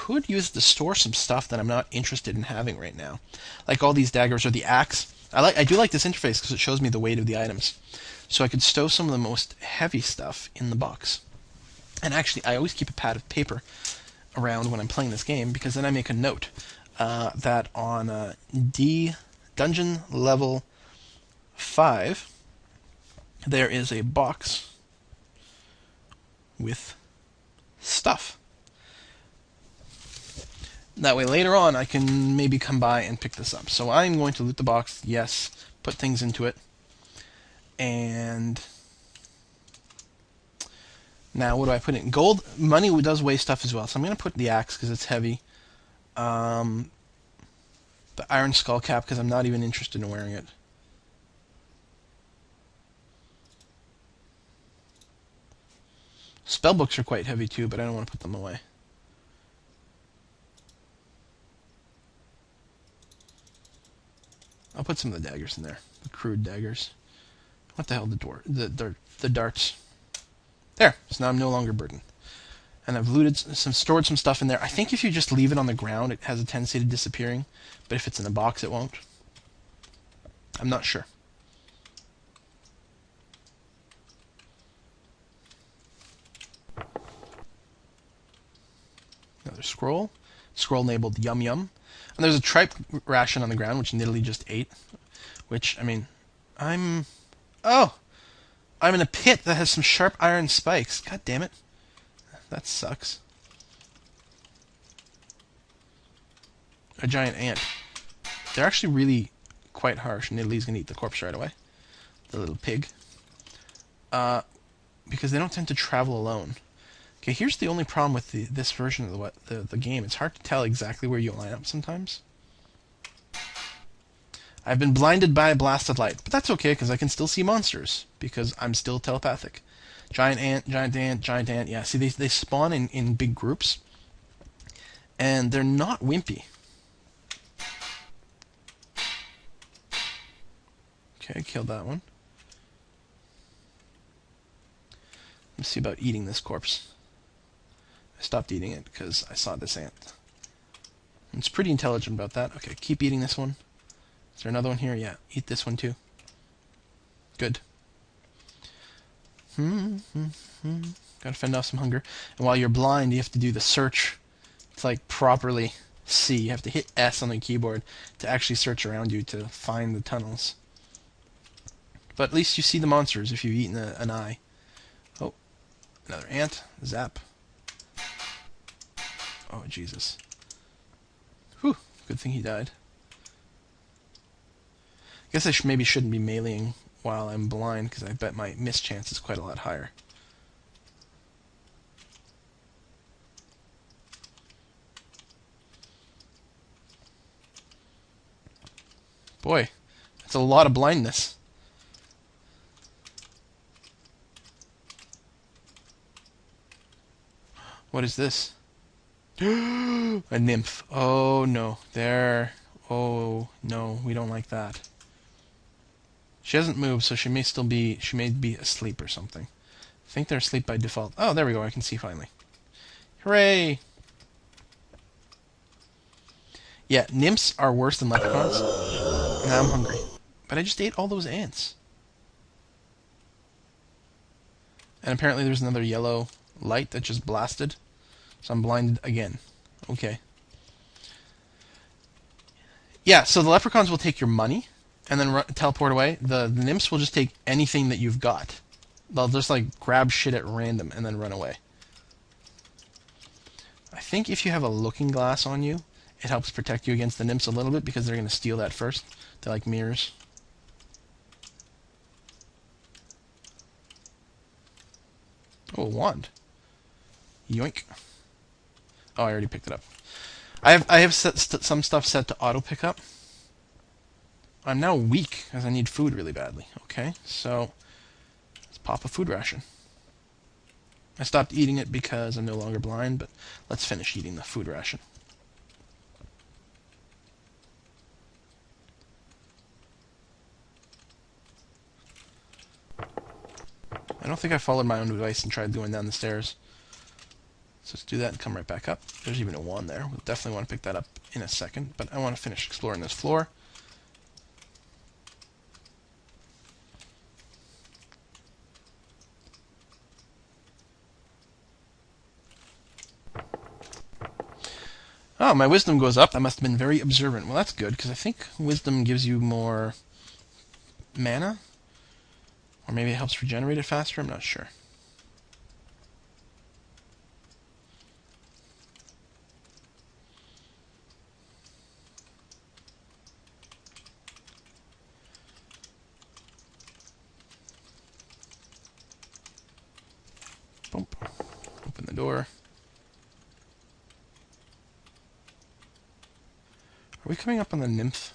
could use to store some stuff that I'm not interested in having right now, like all these daggers or the axe. I do like this interface because it shows me the weight of the items, so I could stow some of the most heavy stuff in the box. And actually, I always keep a pad of paper around when I'm playing this game because then I make a note that on D dungeon level 5 there is a box with stuff. That way later on I can maybe come by and pick this up. So I'm going to loot the box, yes, put things into it, and now what do I put in? Gold, money does weigh stuff as well, so I'm going to put the axe because it's heavy. The iron skull cap because I'm not even interested in wearing it. Spellbooks are quite heavy too, but I don't want to put them away. I'll put some of the daggers in there, the crude daggers. What the hell, the darts. There, so now I'm no longer burdened. And I've stored some stuff in there. I think if you just leave it on the ground, it has a tendency to disappearing, but if it's in a box, it won't. I'm not sure. Another scroll. Scroll enabled Yum Yum. And there's a tripe ration on the ground, which Nidalee just ate. Which, I mean, Oh! I'm in a pit that has some sharp iron spikes. God damn it. That sucks. A giant ant. They're actually really quite harsh. Nidalee's going to eat the corpse right away. The little pig. Because they don't tend to travel alone. Okay, here's the only problem with this version of the game. It's hard to tell exactly where you line up sometimes. I've been blinded by a blasted light, but that's okay because I can still see monsters because I'm still telepathic. Giant ant, giant ant, giant ant. Yeah, see, they spawn in big groups, and they're not wimpy. Okay, killed that one. Let's see about eating this corpse. I stopped eating it because I saw this ant. It's pretty intelligent about that. Okay, keep eating this one. Is there another one here? Yeah, eat this one too. Good. Gotta fend off some hunger. And while you're blind, you have to do the search to like properly see. You have to hit S on the keyboard to actually search around you to find the tunnels. But at least you see the monsters if you've eaten an eye. Oh, another ant. Zap. Oh, Jesus. Whew, good thing he died. I guess I maybe shouldn't be meleeing while I'm blind, because I bet my miss chance is quite a lot higher. Boy, that's a lot of blindness. What is this? A nymph. Oh no. There. Oh no, we don't like that. She hasn't moved, so she may be asleep or something. I think they're asleep by default. Oh, there we go, I can see finally. Hooray! Yeah, nymphs are worse than leprechauns. Now I'm hungry. But I just ate all those ants. And apparently there's another yellow light that just blasted. So I'm blinded again. Okay. Yeah, so the leprechauns will take your money and then teleport away. The nymphs will just take anything that you've got. They'll just like grab shit at random and then run away. I think if you have a looking glass on you, it helps protect you against the nymphs a little bit because they're going to steal that first. They're like mirrors. Oh, a wand. Yoink. Oh, I already picked it up. I have some stuff set to auto pickup. I'm now weak because I need food really badly. Okay, so let's pop a food ration. I stopped eating it because I'm no longer blind, but let's finish eating the food ration. I don't think I followed my own advice and tried going down the stairs. So let's do that and come right back up. There's even a wand there. We'll definitely want to pick that up in a second, but I want to finish exploring this floor. Oh, my wisdom goes up. I must have been very observant. Well, that's good, because I think wisdom gives you more mana. Or maybe it helps regenerate it faster. I'm not sure. Boom. Open the door. Are we coming up on the nymph?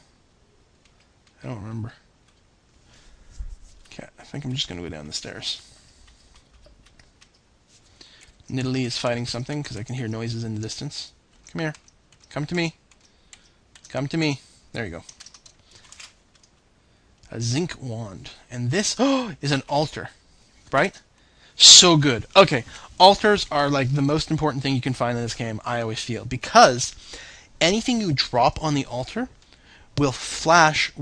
I don't remember. Okay, I think I'm just going to go down the stairs. Nidalee is fighting something because I can hear noises in the distance. Come here. Come to me. Come to me. There you go. A zinc wand. And this is an altar. Right? So good. Okay, altars are like the most important thing you can find in this game, I always feel. Because anything you drop on the altar will flash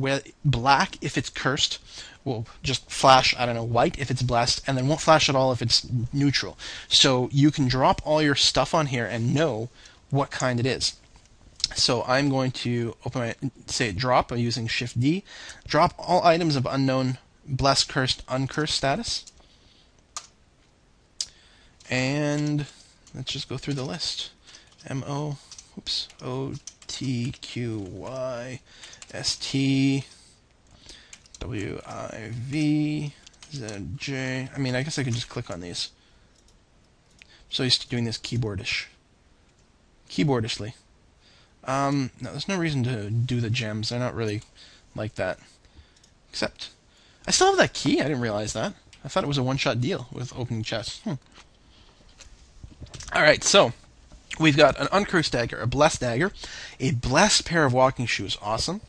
black if it's cursed, will just flash, I don't know, white if it's blessed, and then won't flash at all if it's neutral. So you can drop all your stuff on here and know what kind it is. So I'm going to say drop by using Shift D. Drop all items of unknown, blessed, cursed, uncursed status. And let's just go through the list. O-T-Q-Y-S-T W-I-V-Z-J. I mean, I guess I could just click on these. I'm so used to doing this keyboardishly. No, there's no reason to do the gems. They're not really like that. Except, I still have that key. I didn't realize that. I thought it was a one-shot deal with opening chests. Alright, so we've got an uncursed dagger, a blessed dagger, a blessed pair of walking shoes. Awesome.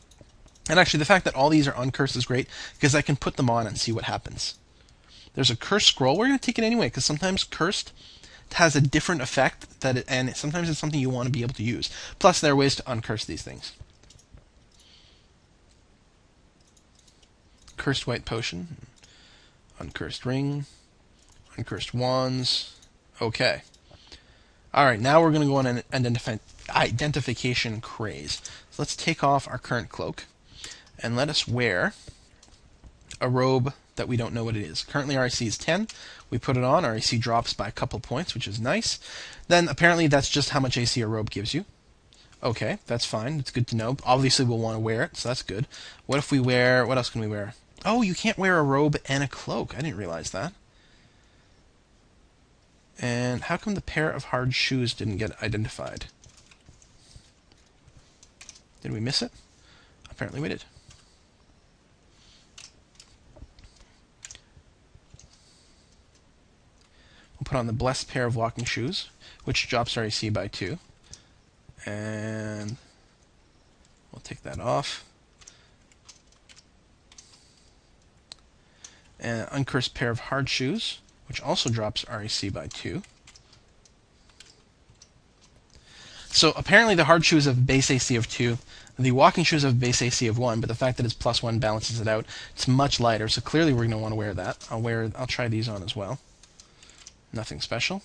And actually, the fact that all these are uncursed is great, because I can put them on and see what happens. There's a cursed scroll. We're going to take it anyway, because sometimes cursed has a different effect, and sometimes it's something you want to be able to use. Plus, there are ways to uncurse these things. Cursed white potion. Uncursed ring. Uncursed wands. Okay. Alright, now we're going to go on an identification craze. So let's take off our current cloak, and let us wear a robe that we don't know what it is. Currently our AC is 10. We put it on, our AC drops by a couple points, which is nice. Then apparently that's just how much AC a robe gives you. Okay, that's fine. It's good to know. Obviously we'll want to wear it, so that's good. What if we wear... What else can we wear? Oh, you can't wear a robe and a cloak. I didn't realize that. And how come the pair of hard shoes didn't get identified? Did we miss it? Apparently we did. We'll put on the blessed pair of walking shoes, which drops our AC by 2. And we'll take that off. An uncursed pair of hard shoes, which also drops our AC by 2. So apparently the hard shoes have base AC of 2. The walking shoes have base AC of 1, but the fact that it's +1 balances it out. It's much lighter, so clearly we're going to want to wear that. I'll try these on as well. Nothing special.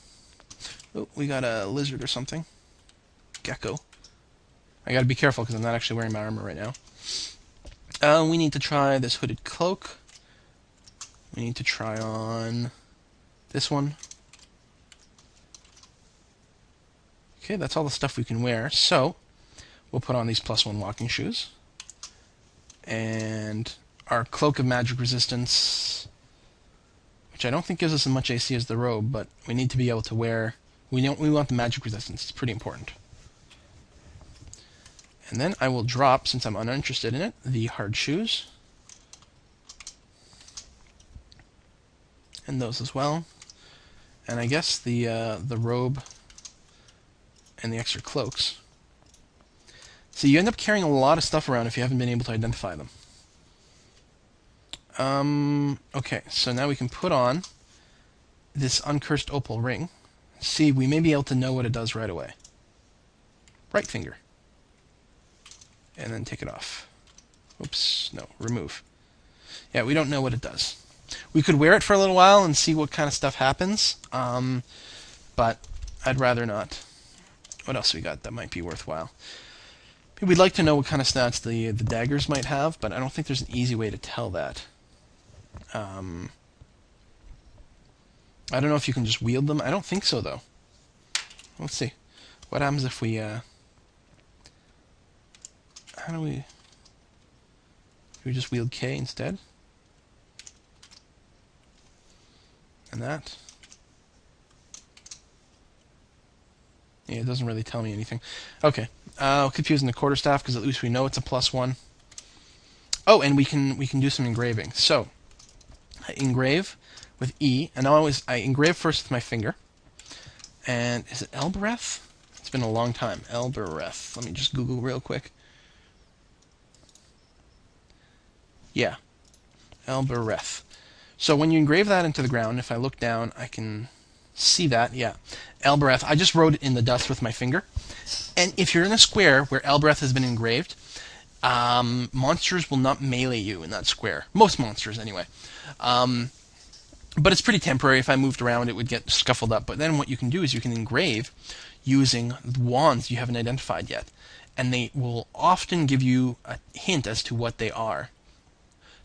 Oh, we got a lizard or something. Gecko. I got to be careful because I'm not actually wearing my armor right now. We need to try this hooded cloak. We need to try on this one. Okay, that's all the stuff we can wear. So, we'll put on these +1 walking shoes. And our Cloak of Magic Resistance, which I don't think gives us as much AC as the robe, but we need to be able to wear... We want the magic resistance. It's pretty important. And then I will drop, since I'm uninterested in it, the hard shoes. And those as well. And I guess the robe and the extra cloaks. So you end up carrying a lot of stuff around if you haven't been able to identify them. Okay, so now we can put on this uncursed opal ring. See, we may be able to know what it does right away. Right finger. And then take it off. Oops, no, remove. Yeah, we don't know what it does. We could wear it for a little while and see what kind of stuff happens, but I'd rather not. What else we got that might be worthwhile? We'd like to know what kind of stats the daggers might have, but I don't think there's an easy way to tell that. I don't know if you can just wield them. I don't think so, though. Let's see. What happens if we... how do we... Do we just wield K instead? And that? Yeah, it doesn't really tell me anything. Okay. I'll keep using the quarterstaff because at least we know it's a +1. Oh, and we can do some engraving. So, I engrave with E, and I engrave first with my finger. And is it Elbereth? It's been a long time. Elbereth. Let me just Google real quick. Yeah. Elbereth. So when you engrave that into the ground, if I look down, I can see that. Yeah. Elbereth. I just wrote it in the dust with my finger. And if you're in a square where Elbereth has been engraved, monsters will not melee you in that square. Most monsters, anyway. But it's pretty temporary. If I moved around, it would get scuffled up. But then what you can do is you can engrave using wands you haven't identified yet. And they will often give you a hint as to what they are.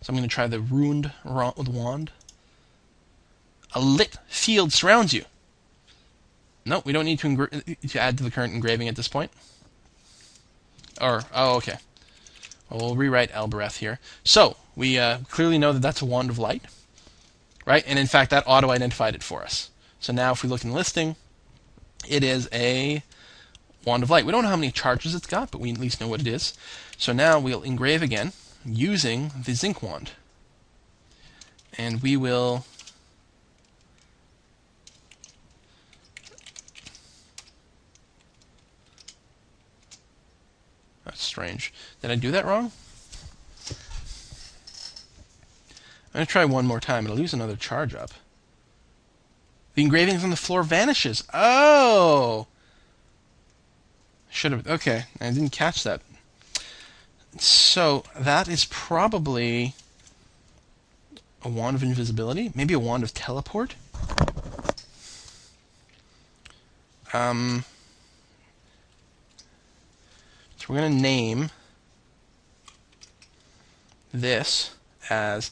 So I'm going to try the ruined wand. A lit field surrounds you. No, we don't need to add to the current engraving at this point. Oh, okay. Well, we'll rewrite Elbereth here. So, we clearly know that that's a wand of light. Right? And in fact, that auto-identified it for us. So now if we look in the listing, it is a wand of light. We don't know how many charges it's got, but we at least know what it is. So now we'll engrave again using the zinc wand. And we will... That's strange. Did I do that wrong? I'm going to try one more time. It'll use another charge up. The engravings on the floor vanishes. Oh! Should have... Okay, I didn't catch that. So, that is probably a wand of invisibility? Maybe a wand of teleport? So we're going to name this as